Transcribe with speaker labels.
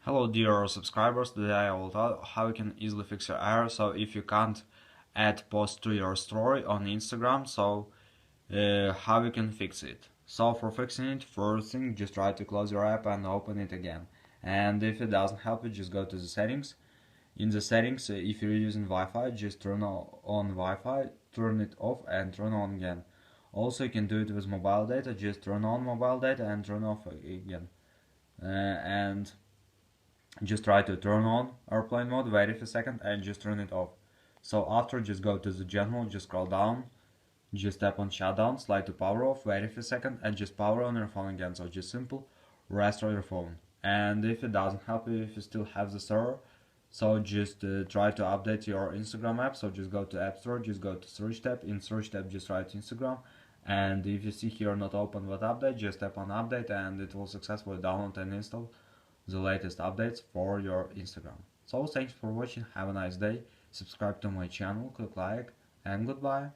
Speaker 1: Hello dear subscribers, today I will tell how you can easily fix your error. So if you can't add post to your story on Instagram, how you can fix it. So for fixing it, first thing, just try to close your app and open it again. And if it doesn't help you, just go to the settings. In the settings, if you're using Wi-Fi, just turn on Wi-Fi, turn it off and turn on again. Also you can do it with mobile data, just turn on mobile data and turn off again. And just try to turn on airplane mode, wait a second and just turn it off. So after, just go to the general, just scroll down, just tap on shutdown, slide to power off, wait a second and just power on your phone again. So just simple, restore your phone. And if it doesn't help you, if you still have the error, so just try to update your Instagram app. So just go to App Store, just go to search tab, in search tab just write Instagram, and if you see here not open with update, just tap on update and it will successfully download and install the latest updates for your Instagram. So thanks for watching, have a nice day, subscribe to my channel, click like, and goodbye.